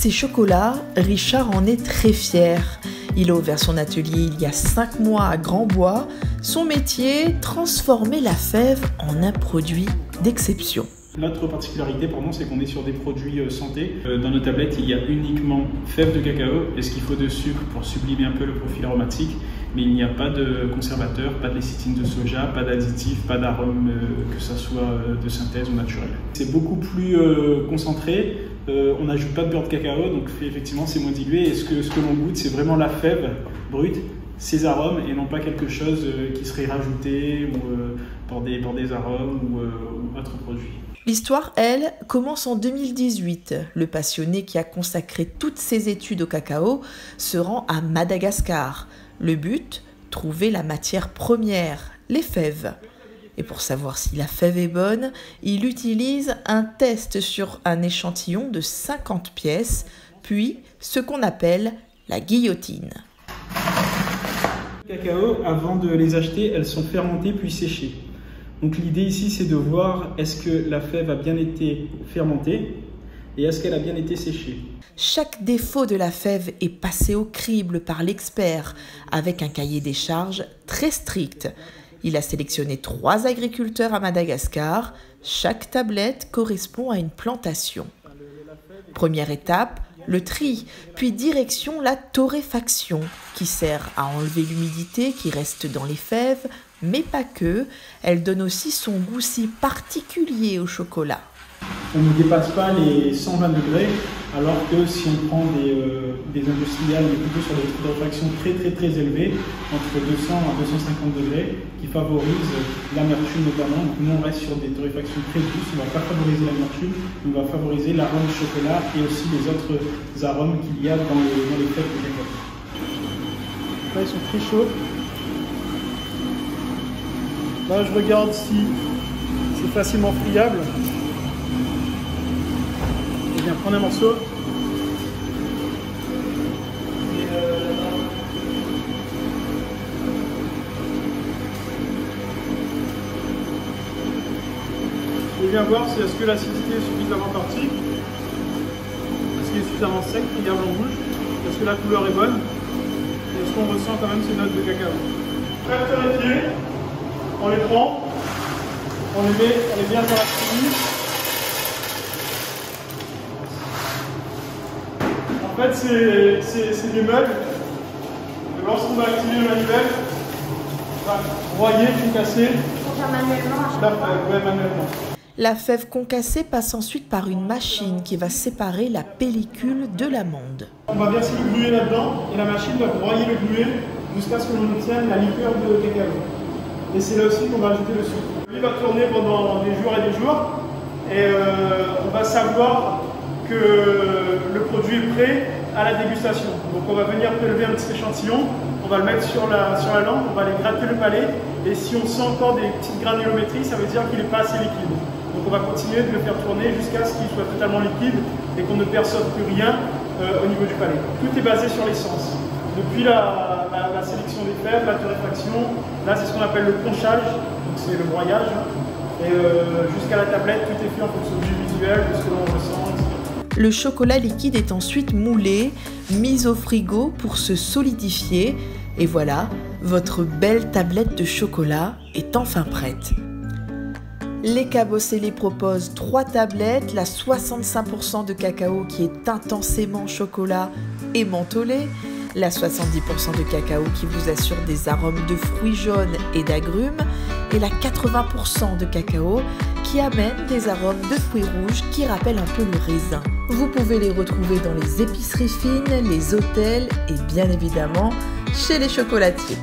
Ces chocolats, Richard en est très fier. Il a ouvert son atelier il y a 5 mois à Grand-Bois. Son métier, transformer la fève en un produit d'exception. Notre particularité, c'est qu'on est sur des produits santé. Dans nos tablettes, il y a uniquement fève de cacao et ce qu'il faut de sucre pour sublimer un peu le profil aromatique. Mais il n'y a pas de conservateur, pas de lécithine de soja, pas d'additifs, pas d'arôme, que ce soit de synthèse ou naturel. C'est beaucoup plus concentré, on n'ajoute pas de beurre de cacao, donc effectivement c'est moins dilué. Et ce que l'on goûte, c'est vraiment la fève brute, ses arômes, et non pas quelque chose qui serait rajouté ou par des arômes ou autres produits. L'histoire, elle, commence en 2018. Le passionné qui a consacré toutes ses études au cacao se rend à Madagascar. Le but, trouver la matière première, les fèves. Et pour savoir si la fève est bonne, il utilise un test sur un échantillon de 50 pièces, puis ce qu'on appelle la guillotine. Les cacao, avant de les acheter, elles sont fermentées puis séchées. Donc l'idée ici, c'est de voir est-ce que la fève a bien été fermentée et est-ce qu'elle a bien été séchée. Chaque défaut de la fève est passé au crible par l'expert avec un cahier des charges très strict. Il a sélectionné 3 agriculteurs à Madagascar. Chaque tablette correspond à une plantation. Première étape, le tri, puis direction la torréfaction qui sert à enlever l'humidité qui reste dans les fèves, mais pas que, elle donne aussi son goût si particulier au chocolat. On ne dépasse pas les 120 degrés, alors que si on prend des industriels, on est plutôt sur des torréfactions très élevées, entre 200 à 250 degrés, qui favorisent l'amertume notamment. Donc nous on reste sur des torréfactions très douces, on ne va pas favoriser l'amertume, on va favoriser l'arôme du chocolat et aussi les autres arômes qu'il y a dans les fèves de cacao. Là ils sont très chauds. Là je regarde si c'est facilement friable. Je viens prendre un morceau. Je viens voir si est-ce que l'acidité est suffisamment partie. Est-ce qu'il est suffisamment sec, friable en bouche. Est-ce que la couleur est bonne. Et est-ce qu'on ressent quand même ces notes de cacao. Prêt torréfié, on les prend, on les bien dans la cuisine. En fait, c'est des meubles. Et lorsqu'on va activer le manivelle, on va broyer, concasser. Pour faire manuellement, manuellement. La fève concassée passe ensuite par une machine qui va séparer la pellicule de l'amande. On va verser le glué là-dedans et la machine va broyer le glué jusqu'à ce que l'on obtienne la liqueur de cacao. Et c'est là aussi qu'on va ajouter le sucre. Il va tourner pendant des jours et des jours et on va savoir que le produit est prêt à la dégustation. Donc on va venir prélever un petit échantillon, on va le mettre sur la lampe, on va aller gratter le palais et si on sent encore des petites granulométries, ça veut dire qu'il n'est pas assez liquide. Donc on va continuer de le faire tourner jusqu'à ce qu'il soit totalement liquide et qu'on ne perçoive plus rien au niveau du palais. Tout est basé sur l'essence. Depuis la sélection des fèves, la torréfaction, là c'est ce qu'on appelle le ponchage, donc c'est le broyage. Et jusqu'à la tablette, tout est fait en fonction du visuel, de ce que l'on ressent. Le chocolat liquide est ensuite moulé, mis au frigo pour se solidifier. Et voilà, votre belle tablette de chocolat est enfin prête. Les Cabocelli proposent 3 tablettes, la 65% de cacao qui est intensément chocolat et mentholé, la 70% de cacao qui vous assure des arômes de fruits jaunes et d'agrumes, et la 80% de cacao qui amène des arômes de fruits rouges qui rappellent un peu le raisin. Vous pouvez les retrouver dans les épiceries fines, les hôtels et bien évidemment chez les chocolatiers.